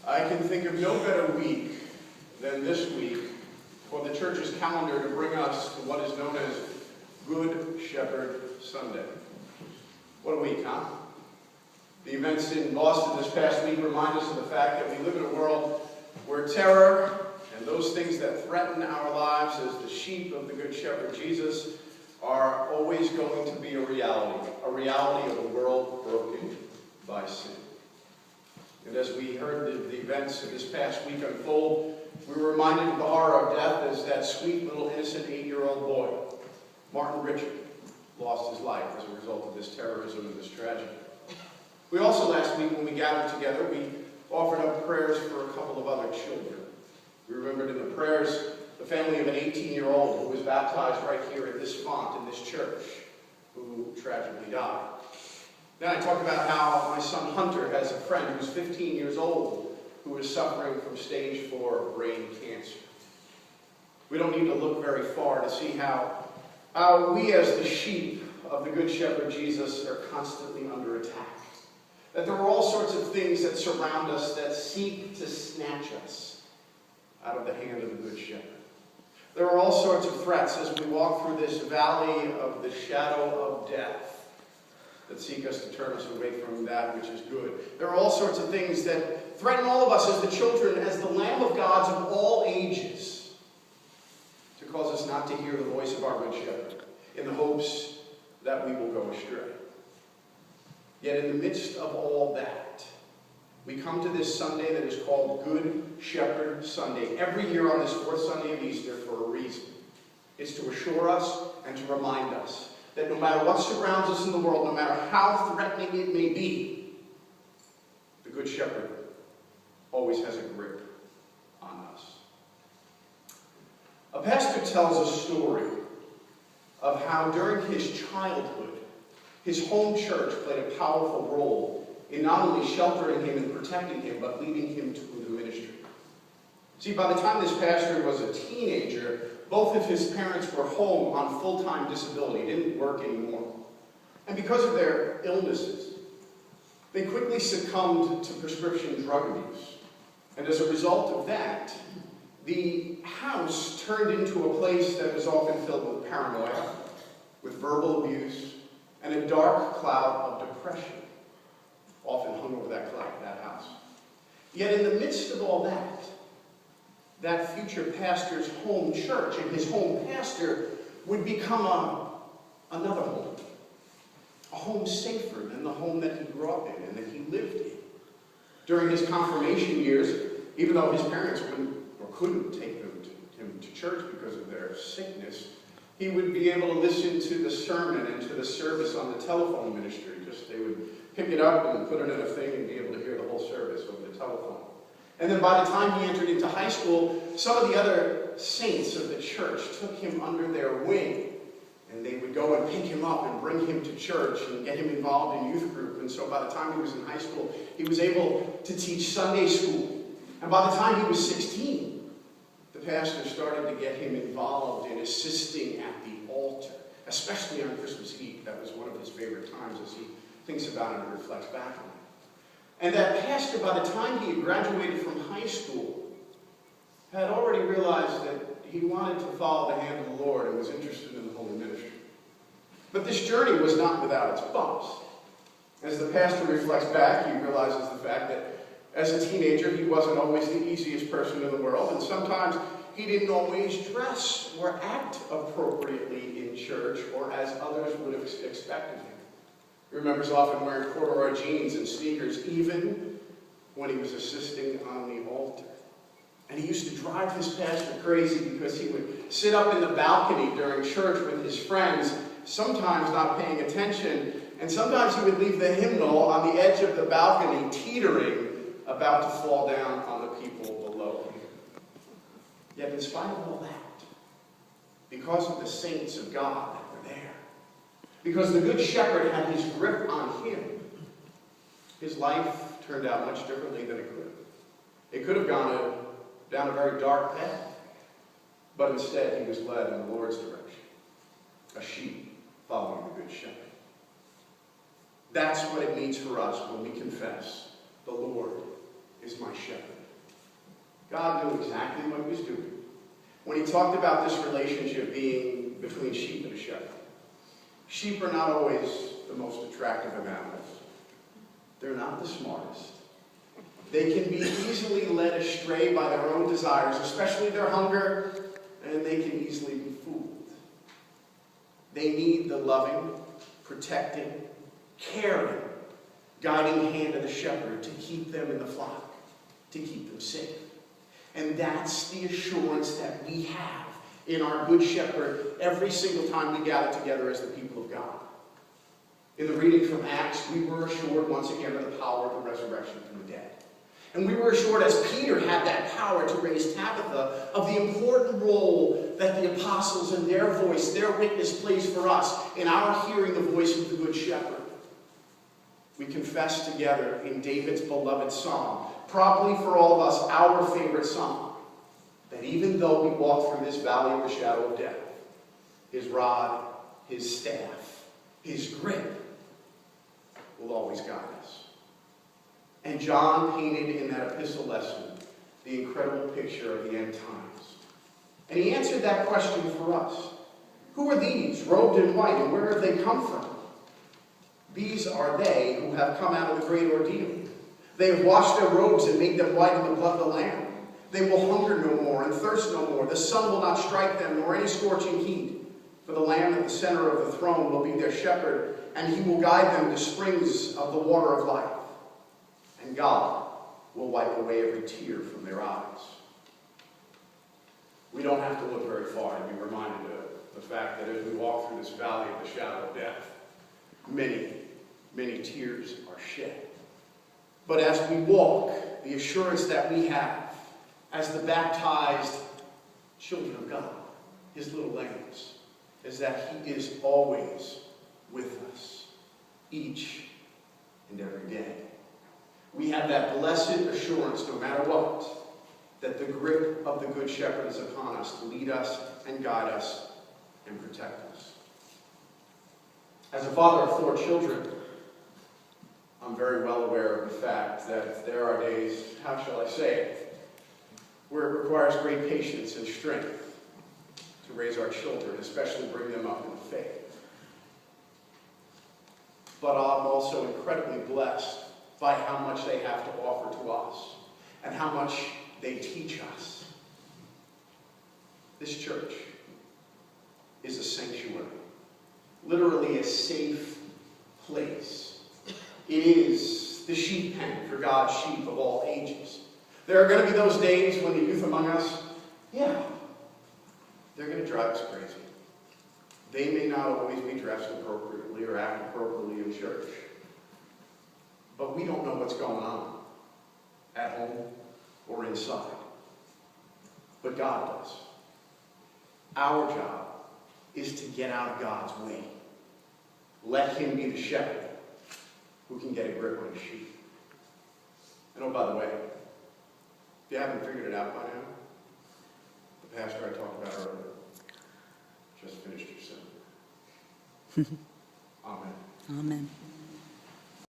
I can think of no better week than this week for the church's calendar to bring us to what is known as Good Shepherd Sunday. What a week, huh? The events in Boston this past week remind us of the fact that we live in a world where terror and those things that threaten our lives as the sheep of the Good Shepherd Jesus are always going to be a reality of a world broken by sin. And as we heard the events of this past week unfold, we were reminded of the horror of death as that sweet little innocent 8-year-old boy, Martin Richard, lost his life as a result of this terrorism and this tragedy. We also, last week when we gathered together, we offered up prayers for a couple of other children. We remembered in the prayers the family of an 18-year-old who was baptized right here at this font in this church, who tragically died. Then I talked about how my son Hunter has a friend who's 15 years old who is suffering from stage 4 brain cancer. We don't need to look very far to see how we as the sheep of the Good Shepherd Jesus are constantly under attack. That there are all sorts of things that surround us that seek to snatch us out of the hand of the Good Shepherd. There are all sorts of threats as we walk through this valley of the shadow of death that seek us to turn us away from that which is good. There are all sorts of things that threaten all of us as the children, as the Lamb of God of all ages, to cause us not to hear the voice of our Good Shepherd in the hopes that we will go astray. Yet in the midst of all that, we come to this Sunday that is called Good Shepherd Sunday, every year on this fourth Sunday of Easter for a reason. It's to assure us and to remind us that no matter what surrounds us in the world, no matter how threatening it may be, the Good Shepherd always has a grip on us. A pastor tells a story of how during his childhood, his home church played a powerful role in not only sheltering him and protecting him, but leading him to the ministry. See, by the time this pastor was a teenager, both of his parents were home on full-time disability, didn't work anymore. And because of their illnesses, they quickly succumbed to prescription drug abuse. And as a result of that, the house turned into a place that was often filled with paranoia, with verbal abuse, and a dark cloud of depression often hung over that house. Yet in the midst of all that future pastor's home church and his home pastor would become another home. A home safer than the home that he grew up in and that he lived in. During his confirmation years, even though his parents wouldn't or couldn't take him to church because of their sickness, he would be able to listen to the sermon and to the service on the telephone ministry. They would pick it up and put it in a thing and be able to hear the whole service over the telephone. And then by the time he entered into high school, some of the other saints of the church took him under their wing. And they would go and pick him up and bring him to church and get him involved in youth group. And so by the time he was in high school, he was able to teach Sunday school. And by the time he was 16, the pastor started to get him involved in assisting at the altar, especially on Christmas Eve. That was one of his favorite times as he thinks about it and reflects back on it. And that pastor, by the time he had graduated from high school, had already realized that he wanted to follow the hand of the Lord and was interested in the holy ministry. But this journey was not without its bumps. As the pastor reflects back, he realizes the fact that as a teenager, he wasn't always the easiest person in the world, and sometimes he didn't always dress or act appropriately in church or as others would have expected him. He remembers often wearing corduroy jeans and sneakers, even when he was assisting on the altar. And he used to drive his pastor crazy because he would sit up in the balcony during church with his friends, sometimes not paying attention, and sometimes he would leave the hymnal on the edge of the balcony, teetering, about to fall down on the people below him. Yet in spite of all that, because of the saints of God that were there, because the Good Shepherd had his grip on him, his life turned out much differently than it could have. It could have gone down a very dark path, but instead he was led in the Lord's direction, a sheep following the Good Shepherd. That's what it means for us when we confess, the Lord is my shepherd. God knew exactly what he was doing when he talked about this relationship being between sheep and a shepherd. Sheep are not always the most attractive of animals. They're not the smartest. They can be easily led astray by their own desires, especially their hunger, and they can easily be fooled. They need the loving, protecting, caring, guiding hand of the shepherd to keep them in the flock, to keep them safe. And that's the assurance that we have in our good shepherd every single time we gather together as the people of God. In the reading from Acts, we were assured once again of the power of the resurrection from the dead. And we were assured, as Peter had that power to raise Tabitha, of the important role that the apostles and their voice, their witness plays for us in our hearing the voice of the Good Shepherd. We confess together in David's beloved psalm, probably for all of us our favorite psalm, that even though we walk through this valley of the shadow of death, his rod, his staff, his grip will always guide us. And John painted in that epistle lesson the incredible picture of the end times. And he answered that question for us. Who are these, robed in white, and where have they come from? These are they who have come out of the great ordeal. They have washed their robes and made them white in the blood of the Lamb. They will hunger no more and thirst no more. The sun will not strike them, nor any scorching heat. For the Lamb at the center of the throne will be their shepherd, and he will guide them to springs of the water of life. And God will wipe away every tear from their eyes. We don't have to look very far to be reminded of the fact that as we walk through this valley of the shadow of death, many, many tears are shed. But as we walk, the assurance that we have as the baptized children of God, his little lambs, is that he is always with us, each and every day. We have that blessed assurance, no matter what, that the grip of the Good Shepherd is upon us to lead us and guide us and protect us. As a father of 4 children, I'm very well aware of the fact that there are days, how shall I say it, where it requires great patience and strength to raise our children, especially bring them up in the faith. But I'm also incredibly blessed by how much they have to offer to us and how much they teach us. This church is a sanctuary, literally a safe place. It is the sheep pen for God's sheep of all ages. There are going to be those days when the youth among us, they're going to drive us crazy. They may not always be dressed appropriately or act appropriately in church. But we don't know what's going on at home or inside. But God does. Our job is to get out of God's way. Let him be the shepherd who can get a grip on his sheep. And oh, by the way, if you haven't figured it out by now, the pastor I talked about earlier just finished your sermon. Amen. Amen.